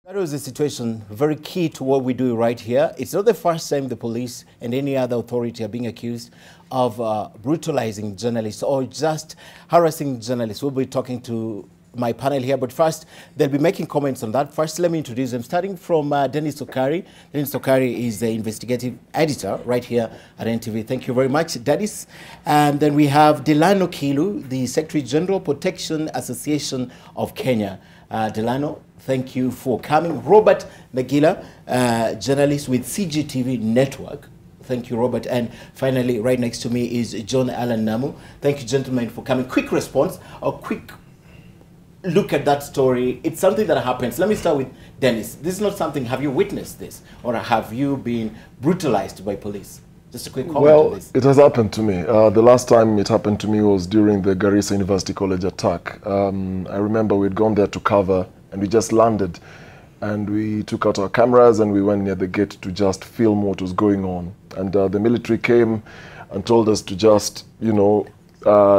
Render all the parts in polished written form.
That was a situation very key to what we do right here. It's not the first time the police and any other authority are being accused of brutalizing journalists or just harassing journalists. We'll be talking to my panel here, but first, they'll be making comments on that. First, let me introduce them, starting from Dennis Okari. Dennis Okari is the investigative editor right here at NTV. Thank you very much, Dennis. And then we have Delano Kiilu, the Secretary General, Protection Association of Kenya. Delano, thank you for coming. Robert Nagila, journalist with CGTV Network. Thank you, Robert. And finally, right next to me is John-Allan Namu. Thank you, gentlemen, for coming. Quick response, or quick look at that story. It's something that happens. Let me start with Dennis. This is not something, have you witnessed this? Or have you been brutalized by police? Just a quick comment on this. It has happened to me. The last time it happened to me was during the Garissa University College attack. I remember we'd gone there to cover, and we just landed. And we took out our cameras and we went near the gate to just film what was going on. And the military came and told us to just, you know,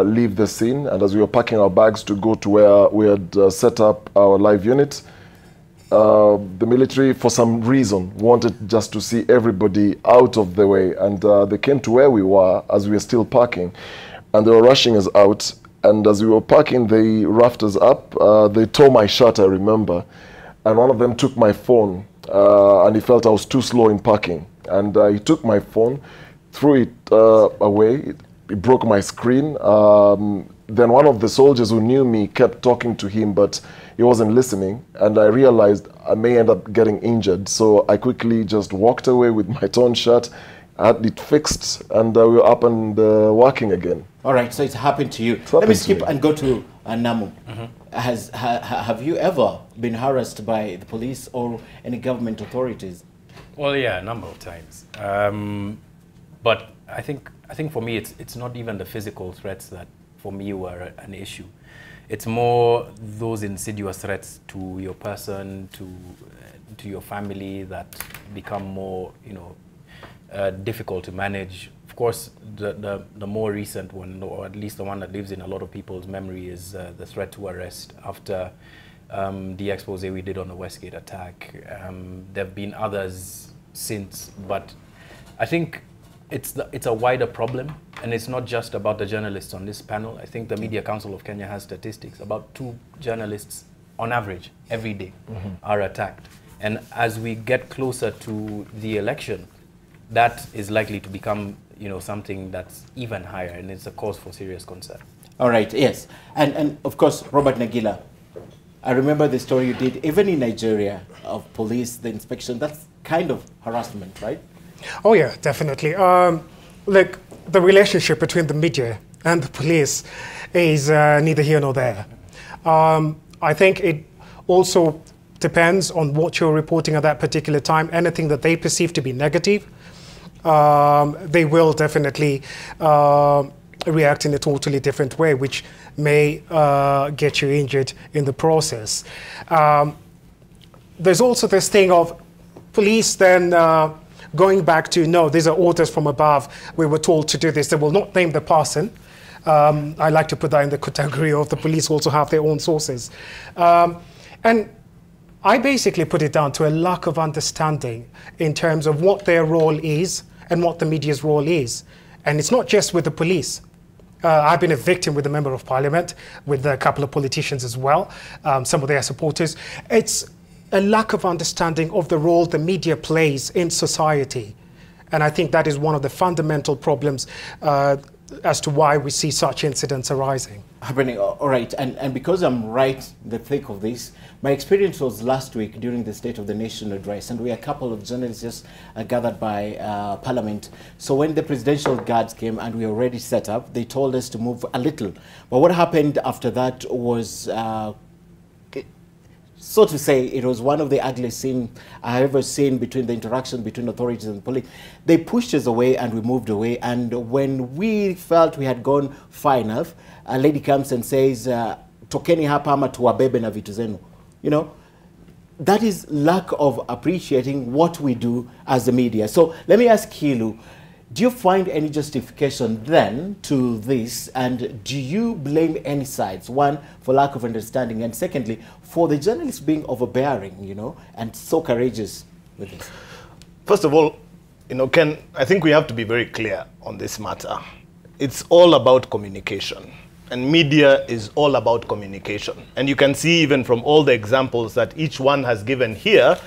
leave the scene. And as we were packing our bags to go to where we had set up our live unit, the military, for some reason, wanted just to see everybody out of the way. And they came to where we were as we were still parking. And they were rushing us out. And as we were parking, they roughed us up. They tore my shirt, I remember. And one of them took my phone, and he felt I was too slow in parking. And he took my phone, threw it away. It broke my screen. Then one of the soldiers who knew me kept talking to him, but he wasn't listening. And I realized I may end up getting injured. So I quickly just walked away with my torn shirt, had it fixed, and we were up and working again. All right, so it's happened to you. Let me skip and go to Namu. Have you ever been harassed by the police or any government authorities? Well, yeah, a number of times. But I think for me, it's not even the physical threats that for me were an issue. It's more those insidious threats to your person, to your family, that become more, you know, difficult to manage. Of course, the more recent one, or at least the one that lives in a lot of people's memory, is the threat to arrest after the expose we did on the Westgate attack. There have been others since, but I think it's a wider problem, and it's not just about the journalists on this panel. I think the Media Council of Kenya has statistics. About 2 journalists on average every day are attacked. And as we get closer to the election, that is likely to become, you know, something that's even higher, and it's a cause for serious concern. All right, yes. And of course, Robert Nagila, I remember the story you did, even in Nigeria, of police, the inspection. That's kind of harassment, right? Oh yeah, definitely. Look, the relationship between the media and the police is neither here nor there. I think it also depends on what you're reporting at that particular time. Anything that they perceive to be negative, they will definitely react in a totally different way, which may get you injured in the process. There's also this thing of police then going back to, no, these are orders from above. We were told to do this. They will not name the person. I like to put that in the category of the police also have their own sources. And I basically put it down to a lack of understanding in terms of what their role is and what the media's role is. And it's not just with the police. I've been a victim with a member of parliament, with a couple of politicians as well, some of their supporters. It's a lack of understanding of the role the media plays in society. And I think that is one of the fundamental problems as to why we see such incidents arising. Happening, all right, and because I'm right in the thick of this, my experience was last week during the State of the Nation address, and we had a couple of journalists just gathered by Parliament. So when the presidential guards came and we were already set up, they told us to move a little. But what happened after that was, so to say, it was one of the ugliest scenes I ever seen between the interaction between authorities and police. They pushed us away and we moved away. And when we felt we had gone far enough, a lady comes and says, "Tokeni hapa ama tuwabebe na vitu zenu." You know, that is lack of appreciating what we do as the media. So let me ask Kiilu, Do you find any justification then to this, and do you blame any sides? One, for lack of understanding, and secondly, for the journalists being overbearing, you know, and so courageous with this? First of all, you know, Ken, I think we have to be very clear on this matter. It's all about communication, and media is all about communication. And you can see even from all the examples that each one has given here,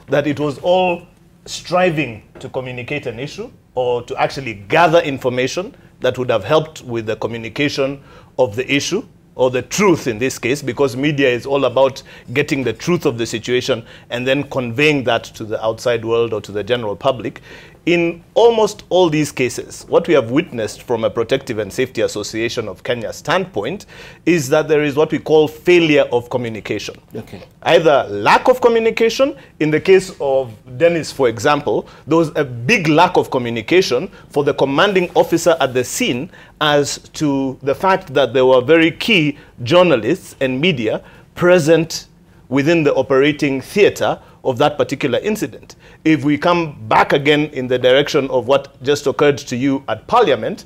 that it was all striving to communicate an issue or to actually gather information that would have helped with the communication of the issue, or the truth in this case, because media is all about getting the truth of the situation and then conveying that to the outside world or to the general public. In almost all these cases, what we have witnessed from a Protective and Safety Association of Kenya standpoint is that there is what we call failure of communication. Okay. Either lack of communication. In the case of Dennis, for example, there was a big lack of communication for the commanding officer at the scene as to the fact that there were very key journalists and media present within the operating theater of that particular incident. If we come back again in the direction of what just occurred to you at Parliament,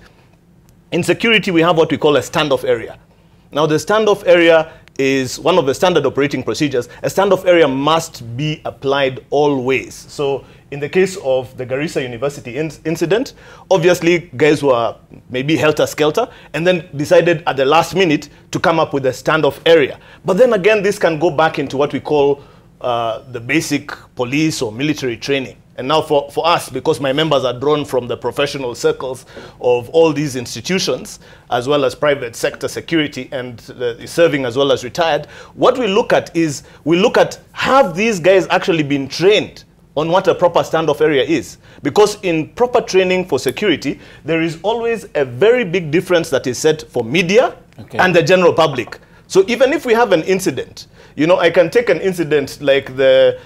in security we have what we call a standoff area. Now the standoff area is one of the standard operating procedures. A standoff area must be applied always. So in the case of the Garissa University incident, obviously guys were maybe helter-skelter and then decided at the last minute to come up with a standoff area. But then again, this can go back into what we call the basic police or military training. And now for us, because my members are drawn from the professional circles of all these institutions, as well as private sector security and serving as well as retired, what we look at is, we look at, have these guys actually been trained on what a proper standoff area is? Because in proper training for security, there is always a very big difference that is set for media and the general public. So even if we have an incident, you know, I can take an incident like the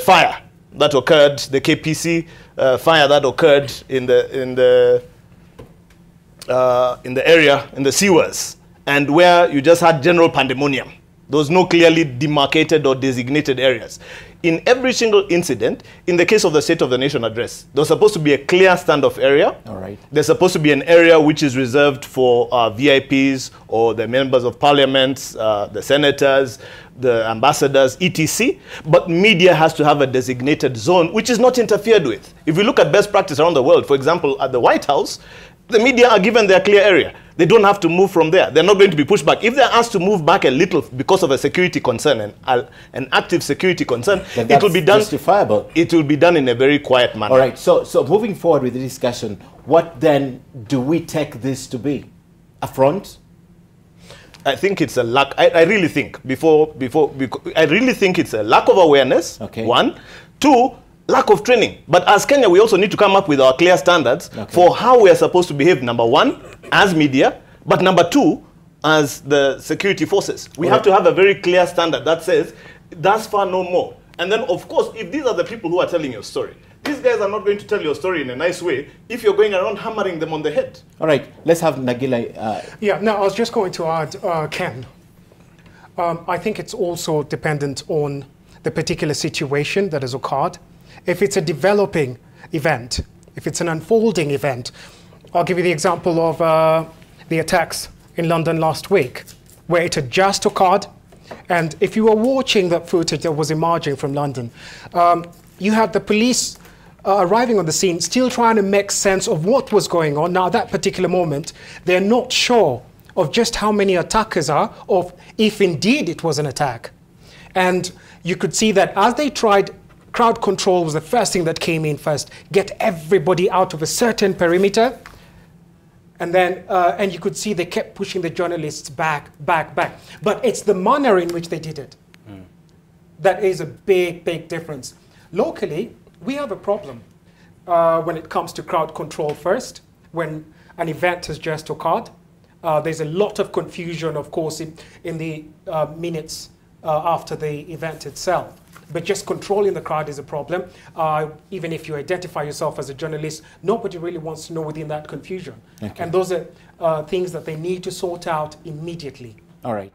fire that occurred, the KPC fire that occurred in the area, in the sewers, and where you just had general pandemonium. There was no clearly demarcated or designated areas. In every single incident, in the case of the State of the Nation address, there's supposed to be a clear standoff area. All right. There's supposed to be an area which is reserved for VIPs or the members of parliament, the senators, the ambassadors, etc. But media has to have a designated zone which is not interfered with. If we look at best practice around the world, for example, at the White House, the media are given their clear area. They don't have to move from there. They're not going to be pushed back. If they're asked to move back a little because of a security concern, an active security concern, it will be done justifiable. It will be done in a very quiet manner. All right. So moving forward with the discussion, what then do we take this to be? A front? I think it's a lack. I really think I really think it's a lack of awareness. Okay. One, two. Lack of training. But as Kenya, we also need to come up with our clear standards for how we are supposed to behave, number one, as media, but number two, as the security forces. We have to have a very clear standard that says, thus far, no more. And then, of course, if these are the people who are telling your story, these guys are not going to tell your story in a nice way if you're going around hammering them on the head. All right, let's have Nagila. Yeah, no, I was just going to add, Ken, I think it's also dependent on the particular situation that has occurred. If it's a developing event, if it's an unfolding event, I'll give you the example of the attacks in London last week, where it had just occurred. And if you were watching that footage that was emerging from London, you had the police arriving on the scene, still trying to make sense of what was going on. Now, at that particular moment, they're not sure of just how many attackers are, or if indeed it was an attack. And you could see that as they tried, crowd control was the first thing that came in first. Get everybody out of a certain perimeter. And then, and you could see they kept pushing the journalists back. But it's the manner in which they did it. That is a big, big difference. Locally, we have a problem when it comes to crowd control first. When an event has just occurred, there's a lot of confusion, of course, in the minutes after the event itself. But just controlling the crowd is a problem. Even if you identify yourself as a journalist, nobody really wants to know within that confusion. And those are things that they need to sort out immediately. All right.